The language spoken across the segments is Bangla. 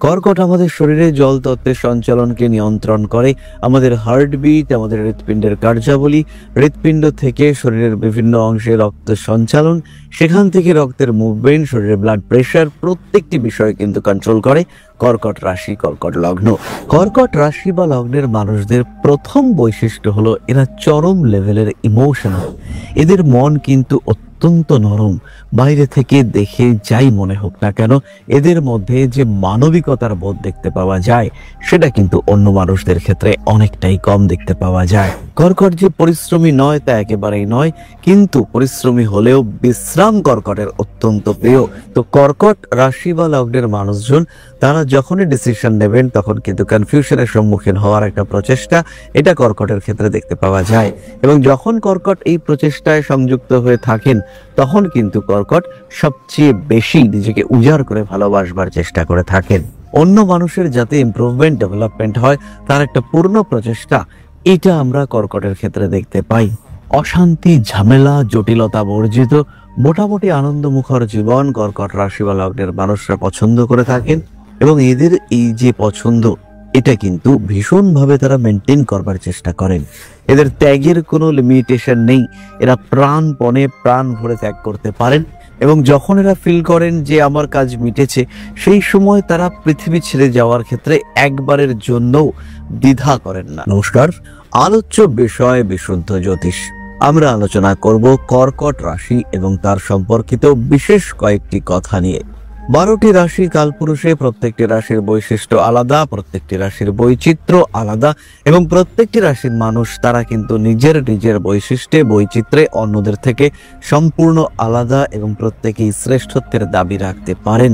কর্কট আমাদের শরীরে জল তত্ত্বের সঞ্চালনকে নিয়ন্ত্রণ করে। আমাদের হার্টবিট, আমাদের হৃৎপিণ্ডের কার্যাবলী, হৃৎপিণ্ড থেকে শরীরের বিভিন্ন অংশে রক্ত সঞ্চালন, সেখান থেকে রক্তের মুভমেন্ট, শরীরের ব্লাড প্রেশার, প্রত্যেকটি বিষয় কিন্তু কন্ট্রোল করে কর্কট রাশি, কর্কট লগ্ন। কর্কট রাশি বা লগ্নের মানুষদের প্রথম বৈশিষ্ট্য হলো এরা চরম লেভেলের ইমোশনাল। এদের মন কিন্তু অত্যন্ত নরম। বাইরে থেকে দেখে যাই মনে হোক না কেন, এদের মধ্যে যে মানবিকতার বোধ দেখতে পাওয়া যায় সেটা কিন্তু অন্য মানুষদের ক্ষেত্রে অনেকটাই কম দেখতে পাওয়া যায়। কর্কট যে পরিশ্রমী নয় তা একেবারেই নয়, কিন্তু পরিশ্রমী হলেও বিশ্রাম কর্কটের অত্যন্ত প্রিয়। তো কর্কট রাশি বা লগ্নের মানুষজন তারা যখনই ডিসিশন নেবেন তখন কিন্তু কনফিউশনের সম্মুখীন হওয়ার একটা প্রচেষ্টা এটা কর্কটের ক্ষেত্রে দেখতে পাওয়া যায়। এবং যখন কর্কট এই প্রচেষ্টায় সংযুক্ত হয়ে থাকেন তখন কিন্তু কর্কট সবচেয়ে বেশি নিজেকে উজাড় করে ভালোবাসবার চেষ্টা করে থাকেন। অন্য মানুষের যাতে ইমপ্রুভমেন্ট, ডেভেলপমেন্ট হয় তার একটা পূর্ণ প্রচেষ্টা এটা আমরা কর্কটের ক্ষেত্রে দেখতে পাই। অশান্তি, ঝামেলা, জটিলতা বর্জিত মোটামুটি আনন্দমুখর জীবন কর্কট রাশি বা লগ্নের মানুষরা পছন্দ করে থাকেন। এবং এদের এই যে পছন্দ এটা কিন্তু ভীষণভাবে তারা মেনটেন করবার চেষ্টা করেন। এদের ত্যাগের কোনো লিমিটেশন নেই। এরা প্রাণপণে প্রাণ ভরে ত্যাগ করতে পারেন এবং যখন এরা ফিল করেন যে আমার কাজ মিটেছে সেই সময় তারা পৃথিবী ছেড়ে যাওয়ার ক্ষেত্রে একবারের জন্যও দ্বিধা করেন না। নমস্কার, আলোচ্য বিষয় বিশুদ্ধ জ্যোতিষ। আমরা আলোচনা করব কর্কট রাশি এবং তার সম্পর্কিত বিশেষ কয়েকটি কথা নিয়ে। 12টি রাশি কালপুরুষে, প্রত্যেকটি রাশির বৈশিষ্ট্য আলাদা, প্রত্যেকটি রাশির বৈচিত্র্য আলাদা এবং প্রত্যেকটি রাশির মানুষ তারা কিন্তু নিজের নিজের বৈশিষ্ট্যে, বৈচিত্র্যে অন্যদের থেকে সম্পূর্ণ আলাদা এবং প্রত্যেকেই শ্রেষ্ঠত্বের দাবি রাখতে পারেন।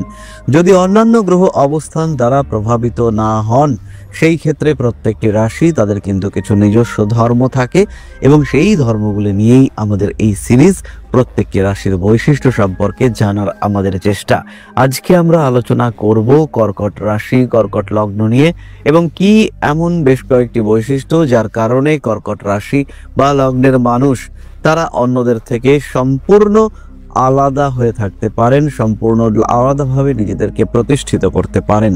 যদি অন্যান্য গ্রহ অবস্থান দ্বারা প্রভাবিত না হন সেই ক্ষেত্রে প্রত্যেকটি রাশি তাদের কিন্তু কিছু নিজস্ব ধর্ম থাকে এবং সেই ধর্মগুলি নিয়েই আমাদের এই সিরিজ প্রত্যেকটি রাশির বৈশিষ্ট্য সম্পর্কে জানার আমাদের চেষ্টা। আজকে আমরা আলোচনা করব কর্কট রাশি, কর্কট লগ্ন নিয়ে এবং কি এমন বেশ কয়েকটি বৈশিষ্ট্য যার কারণে কর্কট রাশি বা লগ্নের মানুষ তারা অন্যদের থেকে সম্পূর্ণ আলাদা হয়ে থাকতে পারেন, সম্পূর্ণ আলাদাভাবে নিজেদেরকে প্রতিষ্ঠিত করতে পারেন।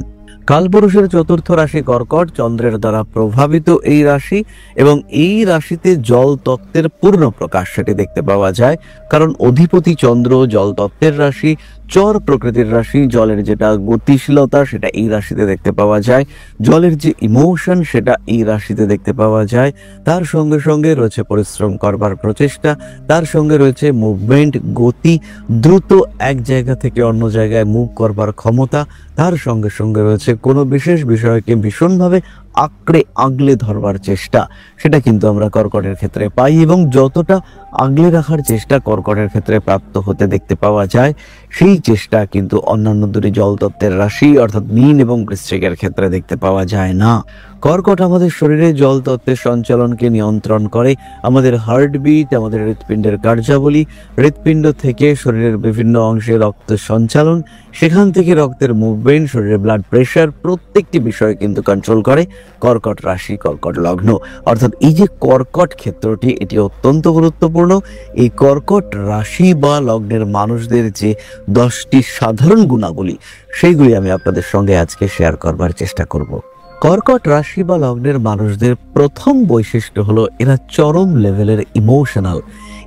কালপুরুষের চতুর্থ রাশি কর্কট, চন্দ্রের দ্বারা প্রভাবিত এই রাশি এবং এই রাশিতে জল তত্ত্বের পূর্ণ প্রকাশ সেটি দেখতে পাওয়া যায়। কারণ অধিপতি চন্দ্র জল তত্ত্বের রাশি, চর প্রকৃতির রাশি, জলের যেটা গতিশীলতা সেটা এই রাশিতে দেখতে পাওয়া যায়, জলের যে ইমোশন সেটা এই রাশিতে দেখতে পাওয়া যায়। তার সঙ্গে সঙ্গে রয়েছে পরিশ্রম করবার প্রচেষ্টা, তার সঙ্গে রয়েছে মুভমেন্ট, গতি, দ্রুত এক জায়গা থেকে অন্য জায়গায় মুভ করবার ক্ষমতা, তার সঙ্গে সঙ্গে রয়েছে কোনো বিশেষ বিষয়কে ভীষণভাবে আঁকড়ে আগলে ধরবার চেষ্টা, সেটা কিন্তু আমরা কর্কটের ক্ষেত্রে পাই। এবং যতটা আগলে রাখার চেষ্টা কর্কটের ক্ষেত্রে প্রাপ্ত হতে দেখতে পাওয়া যায় সেই চেষ্টা কিন্তু অন্যান্য দুটি জলতত্ত্বের রাশি অর্থাৎ মীন এবং বৃশ্চিকের ক্ষেত্রে দেখতে পাওয়া যায় না। কর্কট আমাদের শরীরে জল তত্ত্বের সঞ্চালনকে নিয়ন্ত্রণ করে। আমাদের হার্টবিট, আমাদের হৃৎপিণ্ডের কার্যাবলী, হৃৎপিণ্ড থেকে শরীরের বিভিন্ন অংশে রক্ত সঞ্চালন, সেখান থেকে রক্তের মুভমেন্ট, শরীরের ব্লাড প্রেশার, প্রত্যেকটি বিষয় কিন্তু কন্ট্রোল করে কর্কট রাশি, কর্কট লগ্ন। অর্থাৎ এই যে কর্কট ক্ষেত্রটি এটি অত্যন্ত গুরুত্বপূর্ণ। এই কর্কট রাশি বা লগ্নের মানুষদের যে 10টি সাধারণ গুণাবলী সেইগুলি আমি আপনাদের সঙ্গে আজকে শেয়ার করবার চেষ্টা করব। কর্কট রাশি বা লগ্নের মানুষদের প্রথম বৈশিষ্ট্য হলো এরা চরম লেভেলের ইমোশনাল।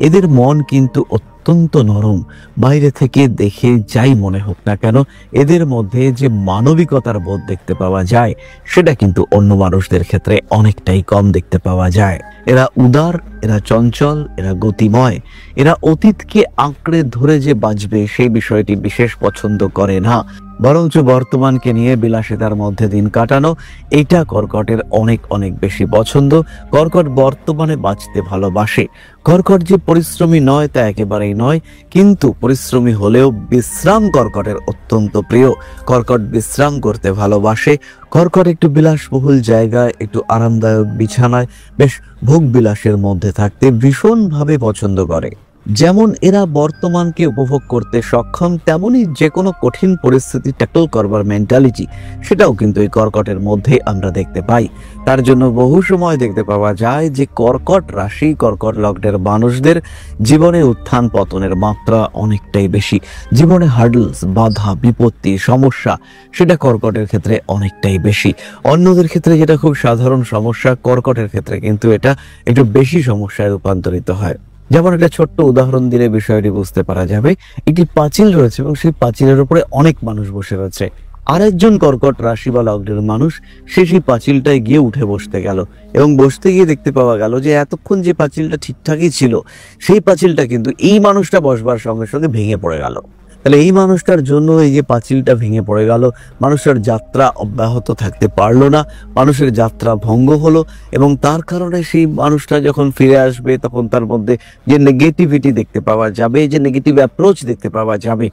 এদের মন কিন্তু অত্যন্ত নরম। বাইরে থেকে দেখে যাই মনে হোক না কেন, এদের মধ্যে যে মানবিকতার বোধ দেখতে পাওয়া যায় সেটা কিন্তু অন্য মানুষদের ক্ষেত্রে অনেকটাই কম দেখতে পাওয়া যায়। এরা উদার, এরা চঞ্চল, এরা গতিময়, এরা অতীতকে আঁকড়ে ধরে যে বাঁচবে সেই বিষয়টি বিশেষ পছন্দ করে না, বরঞ্চ বর্তমানকে নিয়ে বিলাসিতার মধ্যে দিন কাটানো এটা কর্কটের অনেক অনেক বেশি পছন্দ। কর্কট বর্তমানে বাঁচতে ভালোবাসে। কর্কট যে পরিশ্রমী নয় তা একেবারেই নয়, কিন্তু পরিশ্রমী হলেও বিশ্রাম কর্কটের অত্যন্ত প্রিয়। কর্কট বিশ্রাম করতে ভালোবাসে। কর্কট একটু বিলাসবহুল জায়গায়, একটু আরামদায়ক বিছানায় বেশ ভোগ বিলাসের মধ্যে থাকতে ভীষণভাবে পছন্দ করে। যেমন এরা বর্তমানকে উপভোগ করতে সক্ষম, তেমনি যে কোনো কঠিন পরিস্থিতি ট্যাকল করবার মেন্টালিটি সেটাও কিন্তু এই কর্কটের মধ্যে আমরা দেখতে পাই। তার জন্য বহু সময় দেখতে পাওয়া যায় যে কর্কট রাশি, কর্কট লগ্নের মানুষদের জীবনে উত্থান পতনের মাত্রা অনেকটাই বেশি। জীবনে হার্ডলস, বাধা, বিপত্তি, সমস্যা সেটা কর্কটের ক্ষেত্রে অনেকটাই বেশি। অন্যদের ক্ষেত্রে যেটা খুব সাধারণ সমস্যা, কর্কটের ক্ষেত্রে কিন্তু এটা একটু বেশি সমস্যায় রূপান্তরিত হয়। যেমন একটা ছোট্ট উদাহরণ দিলে বিষয়টি বুঝতে পারা যাবে। একটি পাঁচিল রয়েছে এবং সেই পাঁচিলের উপরে অনেক মানুষ বসে রয়েছে। আরেকজন কর্কট রাশি বা লগ্নের মানুষ সেই পাঁচিলটায় গিয়ে উঠে বসতে গেল এবং বসতে গিয়ে দেখতে পাওয়া গেল যে এতক্ষণ যে পাঁচিলটা ঠিকঠাকই ছিল, সেই পাঁচিলটা কিন্তু এই মানুষটা বসবার সঙ্গে সঙ্গে ভেঙে পড়ে গেল। তাহলে এই মানুষটার জন্য এই যে পাঁচিলটা ভেঙে পড়ে গেল, মানুষের যাত্রা অব্যাহত থাকতে পারলো না, মানুষের যাত্রা ভঙ্গ হলো এবং তার কারণে সেই মানুষটা যখন ফিরে আসবে তখন তার মধ্যে যে নেগেটিভিটি দেখতে পাওয়া যাবে, যে নেগেটিভ অ্যাপ্রোচ দেখতে পাওয়া যাবে,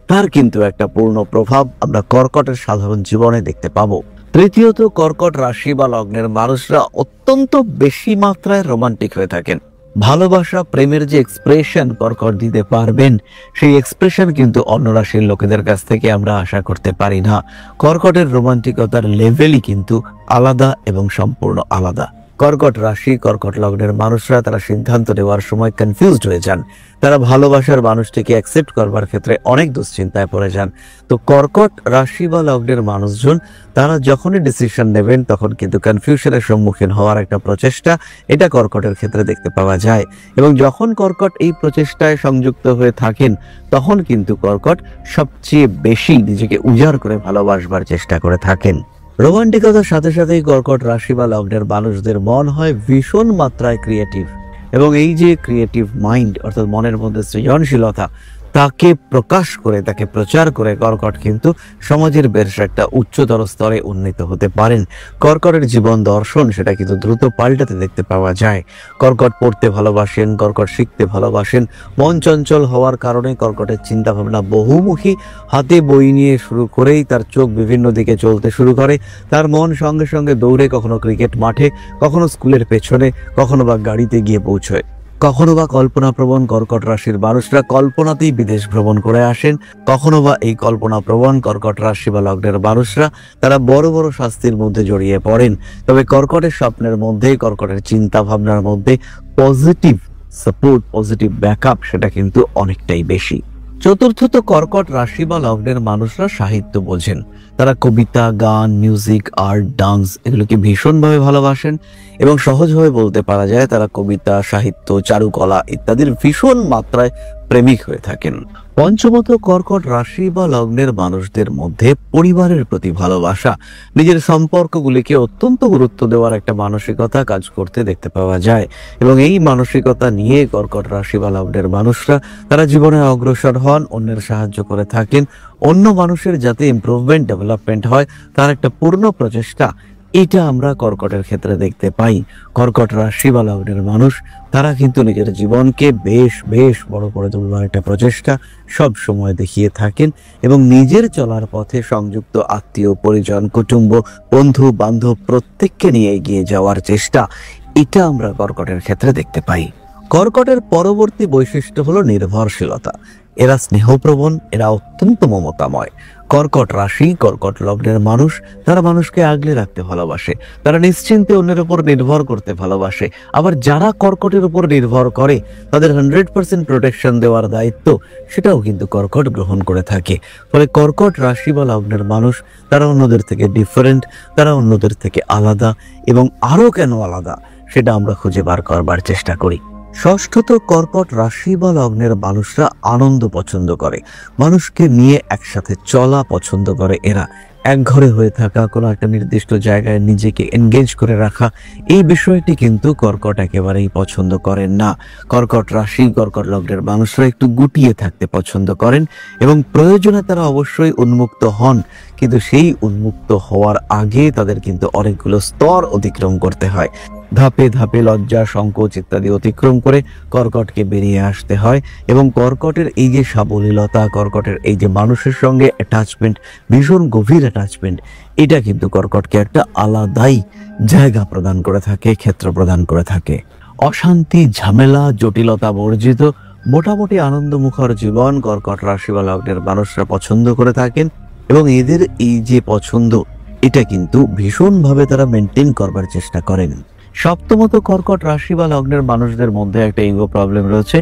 তার কিন্তু একটা পূর্ণ প্রভাব আমরা কর্কটের সাধারণ জীবনে দেখতে পাবো। তৃতীয়ত, কর্কট রাশি বা লগ্নের মানুষরা অত্যন্ত বেশি মাত্রায় রোমান্টিক হয়ে থাকেন। ভালোবাসা, প্রেমের যে এক্সপ্রেশন কর্কট দিতে পারবেন, সেই এক্সপ্রেশন কিন্তু অন্য রাশির লোকেদের কাছ থেকে আমরা আশা করতে পারি না। কর্কটের রোমান্টিকতার লেভেলই কিন্তু আলাদা এবং সম্পূর্ণ আলাদা। কর্কট রাশি, কর্কট লগ্নের মানুষরা তারা সিদ্ধান্ত নেওয়ার সময় কনফিউজড হয়ে যান। তারা ভালোবাসার মানুষটিকে অ্যাকসেপ্ট করবার ক্ষেত্রে অনেক দুশ্চিন্তায় পড়ে যান। তো কর্কট রাশি বা লগ্নের মানুষজন তারা যখনই ডিসিশন নেবেন তখন কিন্তু কনফিউশনের সম্মুখীন হওয়ার একটা প্রচেষ্টা এটা কর্কটের ক্ষেত্রে দেখতে পাওয়া যায়। এবং যখন কর্কট এই প্রচেষ্টায় সংযুক্ত হয়ে থাকেন তখন কিন্তু কর্কট সবচেয়ে বেশি নিজেকে উজাড় করে ভালোবাসবার চেষ্টা করে থাকেন। রোমান্টিকতার সাথে সাথেই কর্কট রাশি বা লগ্নের মানুষদের মন হয় ভীষণ মাত্রায় ক্রিয়েটিভ এবং এই যে ক্রিয়েটিভ মাইন্ড অর্থাৎ মনের মধ্যে সৃজনশীলতা তাকে প্রকাশ করে, তাকে প্রচার করে কর্কট কিন্তু সমাজের বেশ একটা উচ্চতর স্তরে উন্নীত হতে পারেন। কর্কটের জীবন দর্শন সেটা কিন্তু দ্রুত পাল্টাতে দেখতে পাওয়া যায়। কর্কট পড়তে ভালোবাসেন, কর্কট শিখতে ভালোবাসেন। মন চঞ্চল হওয়ার কারণে কর্কটের চিন্তা ভাবনা বহুমুখী। হাতে বই নিয়ে শুরু করেই তার চোখ বিভিন্ন দিকে চলতে শুরু করে। তার মন সঙ্গে সঙ্গে দৌড়ে কখনো ক্রিকেট মাঠে, কখনো স্কুলের পেছনে, কখনো বা গাড়িতে গিয়ে পৌঁছয়। কখনো বা কল্পনাপ্রবণ কর্কট রাশির মানুষরা কল্পনাতেই বিদেশ ভ্রমণ করে আসেন। কখনো বা এই কল্পনাপ্রবণ কর্কট রাশি বা লগ্নের মানুষরা তারা বড় বড় শাস্তির মধ্যে জড়িয়ে পড়েন। তবে কর্কটের স্বপ্নের মধ্যে, কর্কটের চিন্তা ভাবনার মধ্যে পজিটিভ সাপোর্ট, পজিটিভ ব্যাকআপ সেটা কিন্তু অনেকটাই বেশি। চতুর্থত, কর্কট রাশি বা লগ্নের মানুষরা সাহিত্য বোঝেন। তারা কবিতা, গান, মিউজিক, আর্ট, ডান্স এগুলোকে ভীষণভাবে ভালোবাসেন এবং সহজভাবে বলতে পারা যায় তারা কবিতা, সাহিত্য, চারুকলা ইত্যাদির ভীষণ মাত্রায় প্রেমিক হয়ে থাকেন। পঞ্চমত, কর্কট রাশি বা লগ্নের মানুষদের মধ্যে পরিবারের প্রতি ভালোবাসা, নিজের সম্পর্কগুলিকে অত্যন্ত গুরুত্ব দেওয়ার একটা মানসিকতা কাজ করতে দেখতে পাওয়া যায় এবং এই মানসিকতা নিয়ে কর্কট রাশি বা লগ্নের মানুষরা তারা জীবনে অগ্রসর হন, অন্যের সাহায্য করে থাকেন। অন্য মানুষের যাতে ইমপ্রুভমেন্ট, ডেভেলপমেন্ট হয় তার একটা পূর্ণ প্রচেষ্টা এটা আমরা কর্কটের ক্ষেত্রে দেখতে পাই। কর্কট রাশি বা লগ্নের মানুষ তারা কিন্তু নিজের জীবনকে বেশ বেশ বড় করে তোলবার একটা প্রচেষ্টা সব সময় দেখিয়ে থাকেন এবং নিজের চলার পথে সংযুক্ত আত্মীয় পরিজন, কুটুম্ব, বন্ধু বান্ধব প্রত্যেককে নিয়ে এগিয়ে যাওয়ার চেষ্টা এটা আমরা কর্কটের ক্ষেত্রে দেখতে পাই। কর্কটের পরবর্তী বৈশিষ্ট্য হলো নির্ভরশীলতা। এরা স্নেহপ্রবণ, এরা অত্যন্ত মমতাময়। কর্কট রাশি, কর্কট লগ্নের মানুষ তারা মানুষকে আগলে রাখতে ভালোবাসে। তারা নিশ্চিন্তে অন্যের উপর নির্ভর করতে ভালোবাসে। আবার যারা কর্কটের উপর নির্ভর করে তাদের 100% প্রোটেকশন দেওয়ার দায়িত্ব সেটাও কিন্তু কর্কট গ্রহণ করে থাকে। ফলে কর্কট রাশি বা লগ্নের মানুষ তারা অন্যদের থেকে ডিফারেন্ট, তারা অন্যদের থেকে আলাদা এবং আরো কেন আলাদা সেটা আমরা খুঁজে বার করবার চেষ্টা করি। ষষ্ঠত, কর্কট রাশি বা লগ্নের মানুষরা আনন্দ পছন্দ করে, মানুষকে নিয়ে একসাথে চলা পছন্দ করে। এরা একঘরে হয়ে থাকা, কোনো একটা নির্দিষ্ট জায়গায় নিজেকে এনগেজ করে রাখা এই বিষয়টি কিন্তু কর্কট একেবারেই পছন্দ করেন না। কর্কট রাশি, কর্কট লগ্নের মানুষরা একটু গুটিয়ে থাকতে পছন্দ করেন এবং প্রয়োজনে তারা অবশ্যই উন্মুক্ত হন, কিন্তু সেই উন্মুক্ত হওয়ার আগে তাদের কিন্তু অনেকগুলো স্তর অতিক্রম করতে হয়। ধাপে ধাপে লজ্জা, সংকোচ ইত্যাদি অতিক্রম করে কর্কটকে বেরিয়ে আসতে হয় এবং কর্কটের এই যে সাবলীলতা, কর্কটের এই যে মানুষের সঙ্গে অ্যাটাচমেন্ট, ভীষণ গভীর অ্যাটাচমেন্ট, এটা কিন্তু কর্কটকে একটা আলাদাই জায়গা প্রদান করে থাকে, ক্ষেত্র প্রদান করে থাকে। অশান্তি, ঝামেলা, জটিলতা বর্জিত মোটামুটি আনন্দমুখর জীবন কর্কট রাশি বা লগ্নের মানুষরা পছন্দ করে থাকেন এবং এদের এই যে পছন্দ এটা কিন্তু ভীষণভাবে তারা মেনটেন করবার চেষ্টা করেন। সপ্তমত, কর্কট রাশি বা লগ্নের মানুষদের মধ্যে একটা ইগো প্রবলেম রয়েছে,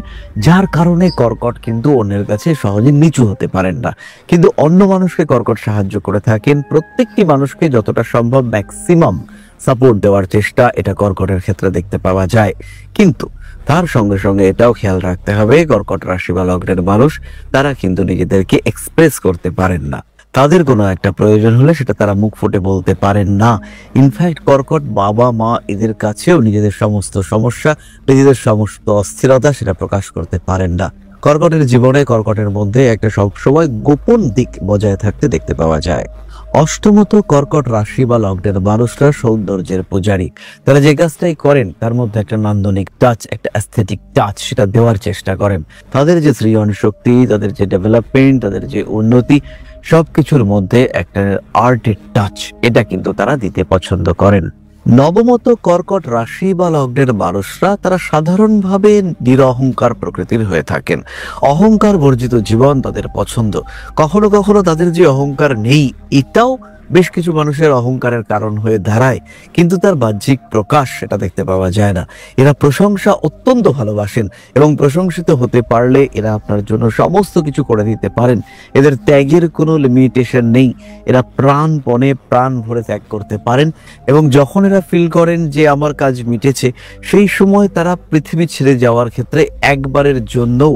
যার কারণে কর্কট কিন্তু অন্যের কাছে সহজে নিচু হতে পারেন না, কিন্তু অন্য মানুষকে কর্কট সাহায্য করে থাকেন। প্রত্যেকটি মানুষকে যতটা সম্ভব ম্যাক্সিমাম সাপোর্ট দেওয়ার চেষ্টা এটা কর্কটের ক্ষেত্রে দেখতে পাওয়া যায়। কিন্তু তার সঙ্গে সঙ্গে এটাও খেয়াল রাখতে হবে, কর্কট রাশি বা লগ্নের মানুষ তারা কিন্তু নিজেদেরকে এক্সপ্রেস করতে পারেন না। তাদের কোনো একটা প্রয়োজন হলে সেটা তারা মুখ ফুটে বলতে পারেন না। ইনফ্যাক্ট কর্কট বাবা মা এদের কাছেও নিজেদের সমস্ত সমস্যা, নিজেদের সমস্ত অস্থিরতা সেটা প্রকাশ করতে পারেন না। কর্কটের জীবনে কর্কটের মধ্যে একটা সবসময় গোপন দিক বজায় থাকতে দেখতে পাওয়া যায়। অষ্টমত, কর্কট রাশি বা লগ্নের মানুষরা সৌন্দর্যের পূজারী। তারা যে কাজটাই করেন তার মধ্যে একটা নান্দনিক টাচ, একটা অ্যাস্থেটিক টাচ সেটা দেওয়ার চেষ্টা করেন। তাদের যে সৃজন শক্তি, তাদের যে ডেভেলপমেন্ট, তাদের যে উন্নতি, সবকিছুর মধ্যে একটা আর্টের টাচ এটা কিন্তু তারা দিতে পছন্দ করেন। নবমত, কর্কট রাশি বা লগ্নের মানুষরা তারা সাধারণভাবে নিরহংকার প্রকৃতির হয়ে থাকেন। অহংকার বর্জিত জীবন তাদের পছন্দ। কখনো কখনো তাদের যে অহংকার নেই এটাও বেশ কিছু মানুষের অহংকারের কারণ হয়ে দাঁড়ায়, কিন্তু তার বাহ্যিক প্রকাশ সেটা দেখতে পাওয়া যায় না। এরা প্রশংসা অত্যন্ত ভালোবাসেন এবং প্রশংসিত হতে পারলে এরা আপনার জন্য সমস্ত কিছু করে দিতে পারেন। এদের ত্যাগের কোনো লিমিটেশন নেই। এরা প্রাণপণে প্রাণ ভরে ত্যাগ করতে পারেন এবং যখন এরা ফিল করেন যে আমার কাজ মিটেছে, সেই সময় তারা পৃথিবী ছেড়ে যাওয়ার ক্ষেত্রে একবারের জন্যও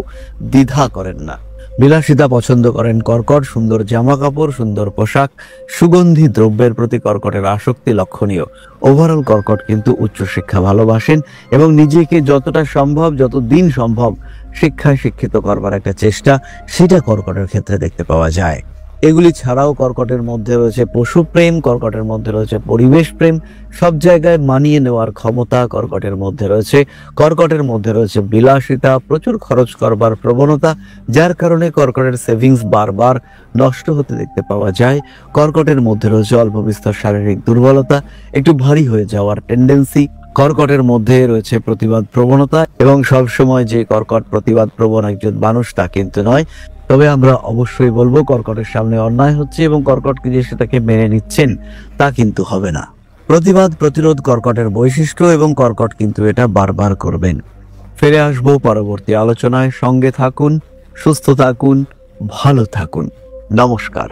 দ্বিধা করেন না। বিলাসিতা পছন্দ করেন কর্কট। সুন্দর জামা কাপড়, সুন্দর পোশাক, সুগন্ধি দ্রব্যের প্রতি কর্কটের আসক্তি লক্ষণীয়। ওভারঅল কর্কট কিন্তু উচ্চশিক্ষা ভালোবাসেন এবং নিজেকে যতটা সম্ভব, যতদিন সম্ভব শিক্ষায় শিক্ষিত করবার একটা চেষ্টা সেটা কর্কটের ক্ষেত্রে দেখতে পাওয়া যায়। এগুলি ছাড়াও কর্কটের মধ্যে রয়েছে পশু প্রেম, কর্কটের মধ্যে রয়েছে পরিবেশ প্রেম, সব জায়গায় মানিয়ে নেওয়ার ক্ষমতা কর্কটের মধ্যে রয়েছে। কর্কটের মধ্যে রয়েছে বিলাসিতা, প্রচুর খরচ করবার প্রবণতা, যার কারণে কর্কটের সেভিংস বারবার নষ্ট হতে দেখতে পাওয়া যায়। কর্কটের মধ্যে রয়েছে অল্প বিস্তর শারীরিক দুর্বলতা, একটু ভারী হয়ে যাওয়ার টেন্ডেন্সি। কর্কটের মধ্যে রয়েছে প্রতিবাদ প্রবণতা এবং সবসময় যে কর্কট প্রতিবাদ প্রবণ একজন মানুষ তা কিন্তু নয়। তবে আমরা অবশ্যই বলবো কর্কটের সামনে অন্যায় হচ্ছে এবং কর্কটকে যে সেটাকে মেনে নিচ্ছেন তা কিন্তু হবে না। প্রতিবাদ প্রতিরোধ কর্কটের বৈশিষ্ট্য এবং কর্কট কিন্তু এটা বারবার করবেন। ফিরে আসবো পরবর্তী আলোচনায়। সঙ্গে থাকুন, সুস্থ থাকুন, ভালো থাকুন। নমস্কার।